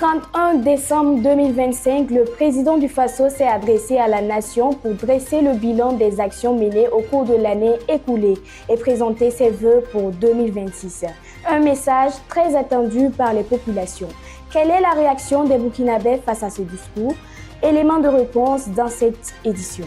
31 décembre 2025, le président du Faso s'est adressé à la nation pour dresser le bilan des actions menées au cours de l'année écoulée et présenter ses vœux pour 2026. Un message très attendu par les populations. Quelle est la réaction des Burkinabés face à ce discours? Élément de réponse dans cette édition.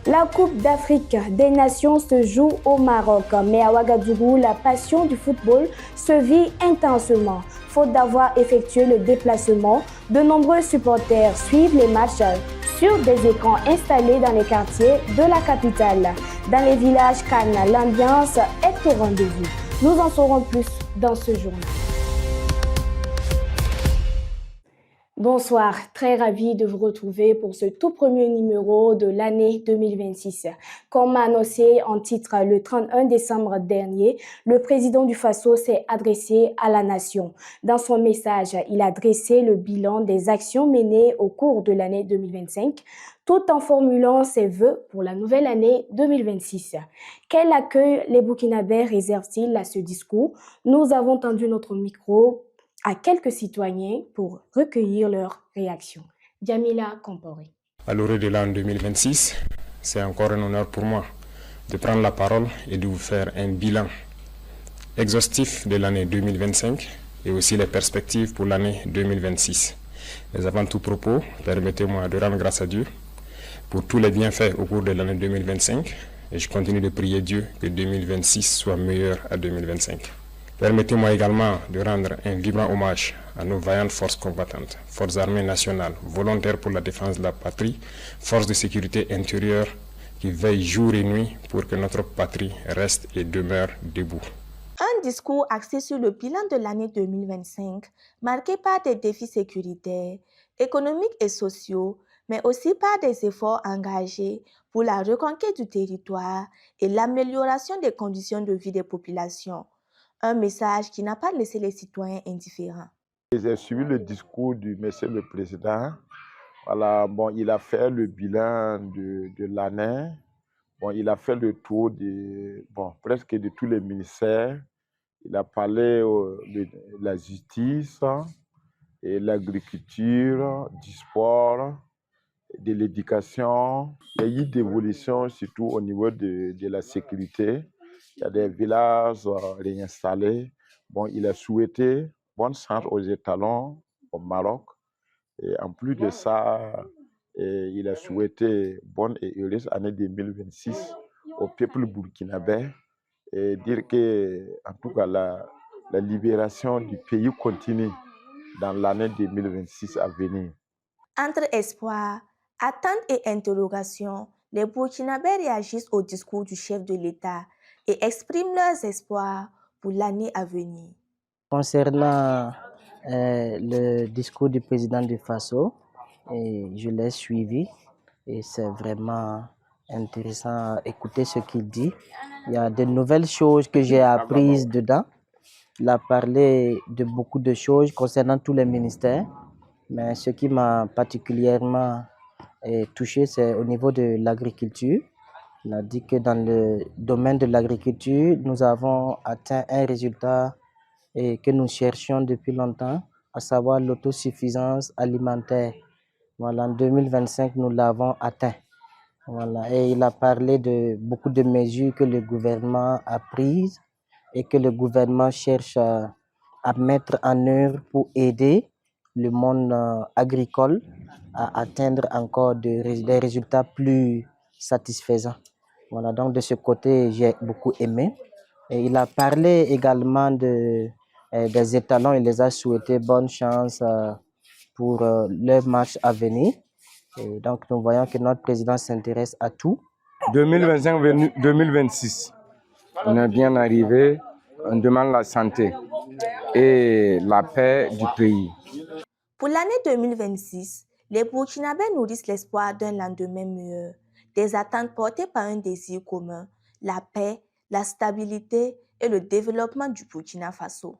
La Coupe d'Afrique des Nations se joue au Maroc, mais à Ouagadougou, la passion du football se vit intensement. Faute d'avoir effectué le déplacement, de nombreux supporters suivent les matchs sur des écrans installés dans les quartiers de la capitale. Dans les villages Cannes, l'ambiance est au rendez-vous. Nous en saurons plus dans ce journal. Bonsoir, très ravi de vous retrouver pour ce tout premier numéro de l'année 2026. Comme annoncé en titre le 31 décembre dernier, le président du Faso s'est adressé à la nation. Dans son message, il a dressé le bilan des actions menées au cours de l'année 2025, tout en formulant ses vœux pour la nouvelle année 2026. Quel accueil les Burkinabés réservent-ils à ce discours? Nous avons tendu notre micro à quelques citoyens pour recueillir leurs réactions. Jamila Komporé. À l'orée de l'an 2026, c'est encore un honneur pour moi de prendre la parole et de vous faire un bilan exhaustif de l'année 2025 et aussi les perspectives pour l'année 2026. Mais avant tout propos, permettez-moi de rendre grâce à Dieu pour tous les bienfaits au cours de l'année 2025 et je continue de prier Dieu que 2026 soit meilleur à 2025. Permettez-moi également de rendre un vibrant hommage à nos vaillantes forces combattantes, forces armées nationales, volontaires pour la défense de la patrie, forces de sécurité intérieure qui veillent jour et nuit pour que notre patrie reste et demeure debout. Un discours axé sur le bilan de l'année 2025, marqué par des défis sécuritaires, économiques et sociaux, mais aussi par des efforts engagés pour la reconquête du territoire et l'amélioration des conditions de vie des populations. Un message qui n'a pas laissé les citoyens indifférents. J'ai suivi le discours du monsieur le président. Voilà, bon, il a fait le bilan de l'année. Bon, il a fait le tour presque de tous les ministères. Il a parlé de la justice, et l'agriculture, du sport, de l'éducation. Il y a eu des évolutions surtout au niveau de la sécurité. Il y a des villages réinstallés. Bon, il a souhaité bonne chance aux étalons au Maroc. Et en plus de ça, il a souhaité bonne et heureuse année 2026 au peuple burkinabé et dire que, en tout cas, la libération du pays continue dans l'année 2026 à venir. Entre espoir, attente et interrogation, les Burkinabés réagissent au discours du chef de l'État et expriment leurs espoirs pour l'année à venir. Concernant le discours du président du Faso, je l'ai suivi et c'est vraiment intéressant à écouter ce qu'il dit. Il y a de nouvelles choses que j'ai apprises dedans. Il a parlé de beaucoup de choses concernant tous les ministères, mais ce qui m'a particulièrement touché, c'est au niveau de l'agriculture. Il a dit que dans le domaine de l'agriculture, nous avons atteint un résultat que nous cherchions depuis longtemps, à savoir l'autosuffisance alimentaire. Voilà, en 2025, nous l'avons atteint. Voilà, et il a parlé de beaucoup de mesures que le gouvernement a prises et que le gouvernement cherche à mettre en œuvre pour aider le monde agricole à atteindre encore des résultats plus satisfaisants. Voilà, donc de ce côté, j'ai beaucoup aimé. Et il a parlé également des étalons, il les a souhaité bonne chance pour leur marche à venir. Et donc nous voyons que notre président s'intéresse à tout. 2025-2026, on est bien arrivé, on demande la santé et la paix du pays. Pour l'année 2026, les Burkinabés nourrissent l'espoir d'un lendemain meilleur, des attentes portées par un désir commun, la paix, la stabilité et le développement du Burkina Faso.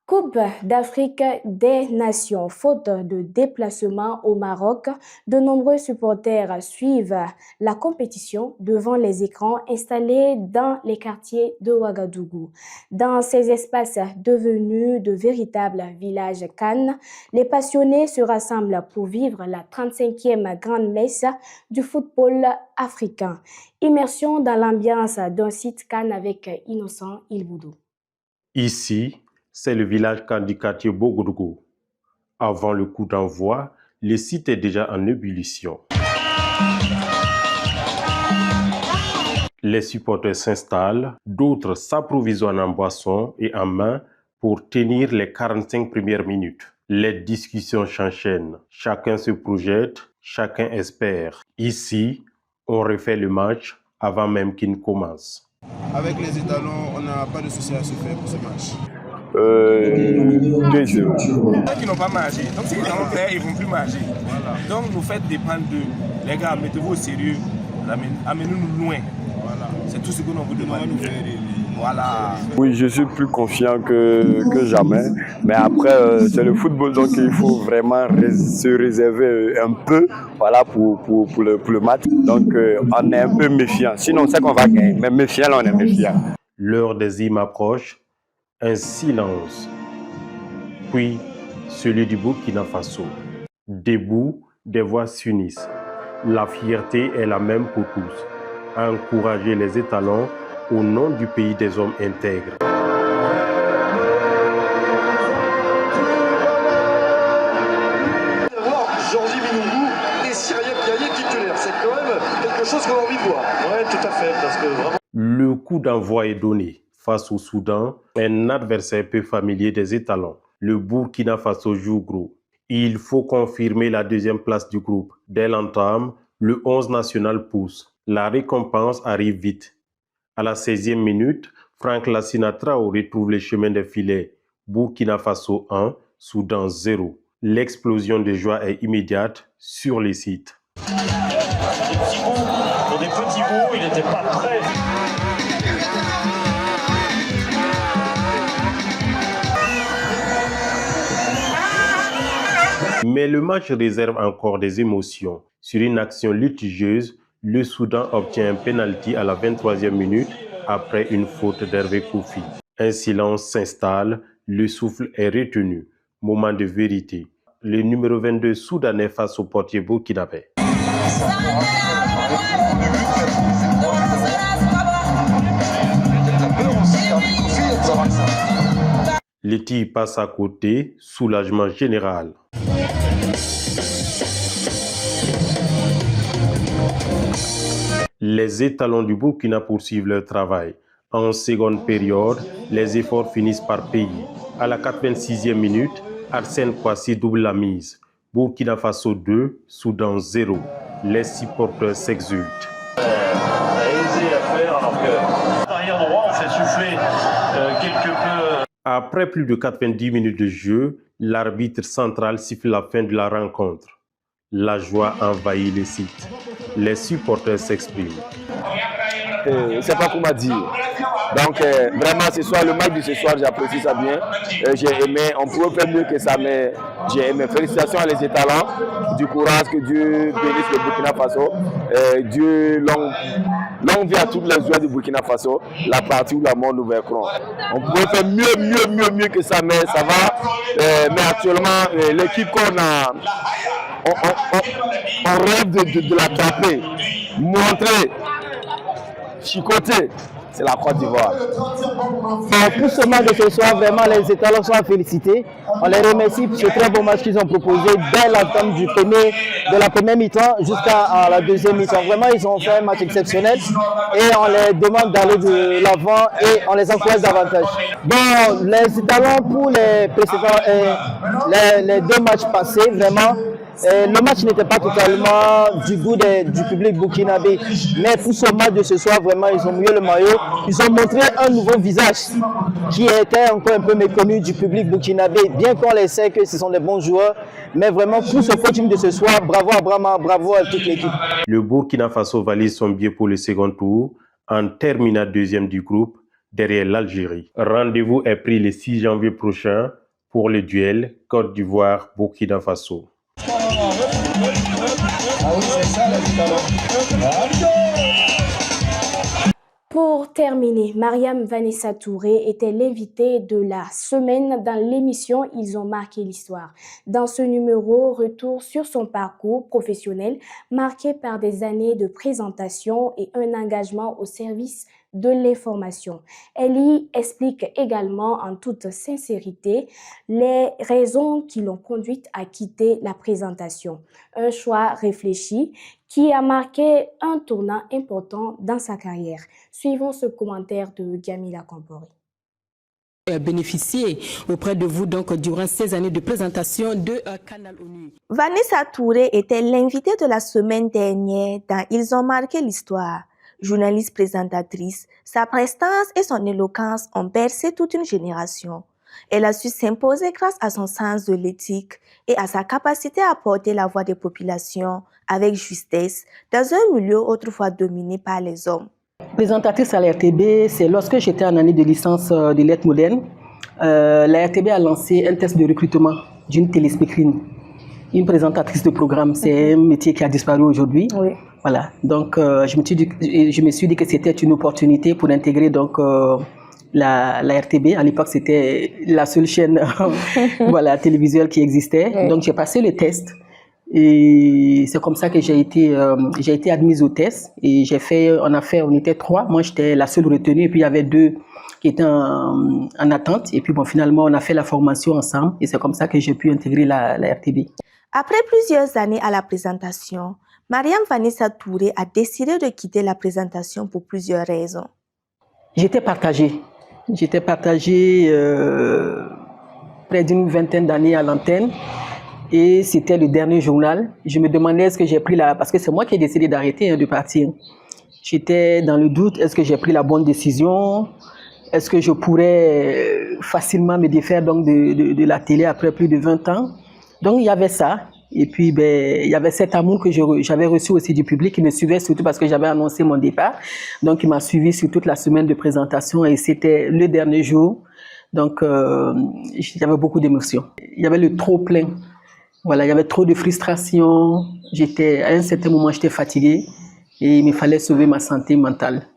Coupe d'Afrique des Nations. Faute de déplacement au Maroc, de nombreux supporters suivent la compétition devant les écrans installés dans les quartiers de Ouagadougou. Dans ces espaces devenus de véritables villages CAN, les passionnés se rassemblent pour vivre la 35e grande messe du football africain. Immersion dans l'ambiance d'un site CAN avec Innocent Ilboudou. Ici, c'est le village CAN du quartier Bogodougou. Avant le coup d'envoi, le site est déjà en ébullition. Les supporters s'installent, d'autres s'approvisionnent en boissons et en main pour tenir les 45 premières minutes. Les discussions s'enchaînent, chacun se projette, chacun espère. Ici, on refait le match avant même qu'il ne commence. Avec les étalons, on n'a pas de souci à se faire pour ce match. 2-0. Ceux qui n'ont pas marché, donc si les étalons perdent, ils ne vont plus marcher. Voilà. Donc nous faites dépendre d'eux. Les gars, mettez-vous au sérieux, amenez-nous loin. Voilà. C'est tout ce que nous vous demandons. Voilà. Oui, je suis plus confiant que jamais. Mais après, c'est le football, donc il faut vraiment se réserver un peu, voilà, pour le match. Donc on est un peu méfiant. Sinon, on sait qu'on va gagner. Mais méfiant, là, on est méfiant. L'heure des hymnes approche. Un silence. Puis celui du Burkina Faso. Debout, des voix s'unissent. La fierté est la même pour tous. Encourager les étalons au nom du pays des hommes intègres. Georgie Minougou et Cyril Piaillet titulaire. C'est quand même quelque chose qu'on a envie de voir. Oui, tout à fait. Parce que vraiment... Le coup d'envoi est donné. Face au Soudan, un adversaire peu familier des étalons. Le Burkina Faso joue gros. Il faut confirmer la deuxième place du groupe. Dès l'entame, le 11 national pousse. La récompense arrive vite. À la 16e minute, Franck Lassina Traoré trouve le chemin des filets. Burkina Faso 1, Soudan 0. L'explosion de joie est immédiate sur les sites. Pour des petits bouts, il n'était pas très... Mais le match réserve encore des émotions. Sur une action litigieuse, le Soudan obtient un pénalty à la 23e minute après une faute d'Hervé Koufi. Un silence s'installe, le souffle est retenu. Moment de vérité. Le numéro 22 soudanais face au portier burkinabé. Les tirs passent à côté, soulagement général. Les étalons du Burkina poursuivent leur travail. En seconde période, les efforts finissent par payer. À la 86e minute, Arsène Kouassi double la mise. Burkina Faso 2, Soudan 0. Les supporters s'exultent. aisé à faire alors que arrière droit, on fait souffler quelque peu. Après plus de 90 minutes de jeu, l'arbitre central siffle la fin de la rencontre. La joie envahit le site. Les supporters s'expriment. C'est pas comment dire. Donc vraiment ce soir, le match de ce soir, j'apprécie ça bien. J'ai aimé, on pouvait faire mieux que ça, mais j'ai aimé. Félicitations à les étalons, du courage, que Dieu bénisse le Burkina Faso. Dieu longue vie à toutes les joueurs du Burkina Faso, la partie où la monde nous vaincront. On pouvait faire mieux que ça, mais ça va. Mais actuellement, l'équipe qu'on a, on rêve de l'attraper, montrer, chicoter. C'est la Côte d'Ivoire. Pour ce match de ce soir, vraiment, les étalons sont à féliciter. On les remercie pour ce très beau match qu'ils ont proposé dès l'entame de la première mi-temps jusqu'à la deuxième mi-temps. Vraiment, ils ont fait un match exceptionnel et on les demande d'aller de l'avant et on les encourage davantage. Bon, les étalons pour les précédents, les deux matchs passés, vraiment, le match n'était pas totalement du goût du public burkinabé. Mais pour ce match de ce soir, vraiment, ils ont mouillé le maillot. Ils ont montré un nouveau visage qui était encore un peu méconnu du public burkinabé, bien qu'on les sait que ce sont des bons joueurs. Mais vraiment, pour ce coaching de ce soir, bravo à Brahma, bravo à toute l'équipe. Le Burkina Faso valide son billet pour le second tour en terminant deuxième du groupe derrière l'Algérie. Rendez-vous est pris le 6 janvier prochain pour le duel Côte d'Ivoire-Burkina Faso. Pour terminer, Mariam Vanessa Touré était l'invitée de la semaine dans l'émission Ils ont marqué l'histoire. Dans ce numéro, retour sur son parcours professionnel marqué par des années de présentation et un engagement au service de l'information. Elle y explique également en toute sincérité les raisons qui l'ont conduite à quitter la présentation. Un choix réfléchi qui a marqué un tournant important dans sa carrière. Suivons ce commentaire de Gamila Kampori. Bénéficier auprès de vous donc durant ces années de présentation de Canal ONU. Vanessa Touré était l'invitée de la semaine dernière dans Ils ont marqué l'histoire. Journaliste présentatrice, sa prestance et son éloquence ont bercé toute une génération. Elle a su s'imposer grâce à son sens de l'éthique et à sa capacité à porter la voix des populations avec justesse dans un milieu autrefois dominé par les hommes. Présentatrice à la RTB, c'est lorsque j'étais en année de licence de lettres modernes. La RTB a lancé un test de recrutement d'une téléspeakerine, une présentatrice de programme. C'est un métier qui a disparu aujourd'hui. Oui. Voilà. Donc, je me suis dit que c'était une opportunité pour intégrer donc la RTB. À l'époque, c'était la seule chaîne voilà, télévisuelle qui existait. Oui. Donc, j'ai passé le test. Et c'est comme ça que j'ai été admise au test. Et on était 3. Moi, j'étais la seule retenue. Et puis, il y avait 2 qui étaient en attente. Et puis, bon, finalement, on a fait la formation ensemble. Et c'est comme ça que j'ai pu intégrer la RTB. Après plusieurs années à la présentation, Mariam Vanessa Touré a décidé de quitter la présentation pour plusieurs raisons. J'étais partagée. Près d'une vingtaine d'années à l'antenne. Et c'était le dernier journal. Je me demandais est-ce que j'ai pris parce que c'est moi qui ai décidé d'arrêter, de partir. J'étais dans le doute, est-ce que j'ai pris la bonne décision? Est-ce que je pourrais facilement me défaire donc de la télé après plus de 20 ans? Donc il y avait ça. Et puis il y avait cet amour que j'avais reçu aussi du public qui me suivait surtout parce que j'avais annoncé mon départ. Donc il m'a suivi sur toute la semaine de présentation et c'était le dernier jour. Donc j'avais beaucoup d'émotions. Il y avait le trop plein. Voilà, il y avait trop de frustration. À un certain moment, j'étais fatiguée et il me fallait sauver ma santé mentale.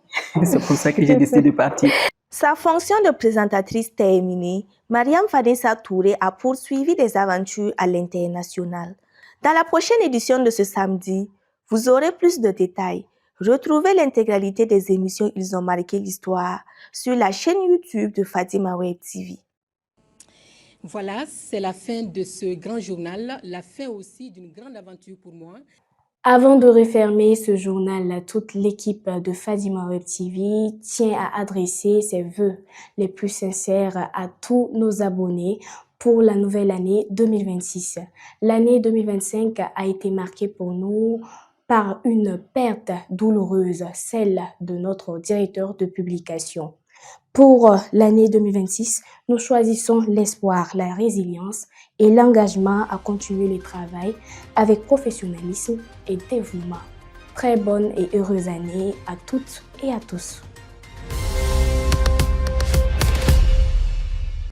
C'est pour ça que j'ai décidé de partir. Sa fonction de présentatrice terminée, Mariam Vanessa Touré a poursuivi des aventures à l'international. Dans la prochaine édition de ce samedi, vous aurez plus de détails. Retrouvez l'intégralité des émissions Ils ont marqué l'histoire sur la chaîne YouTube de Fatima Web TV. Voilà, c'est la fin de ce grand journal, la fin aussi d'une grande aventure pour moi. Avant de refermer ce journal, toute l'équipe de Fatima Web TV tient à adresser ses vœux les plus sincères à tous nos abonnés pour la nouvelle année 2026. L'année 2025 a été marquée pour nous par une perte douloureuse, celle de notre directeur de publication. Pour l'année 2026, nous choisissons l'espoir, la résilience et l'engagement à continuer le travail avec professionnalisme et dévouement. Très bonne et heureuse année à toutes et à tous.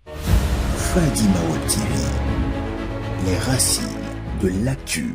Fatima Web TV, les racines de l'actu.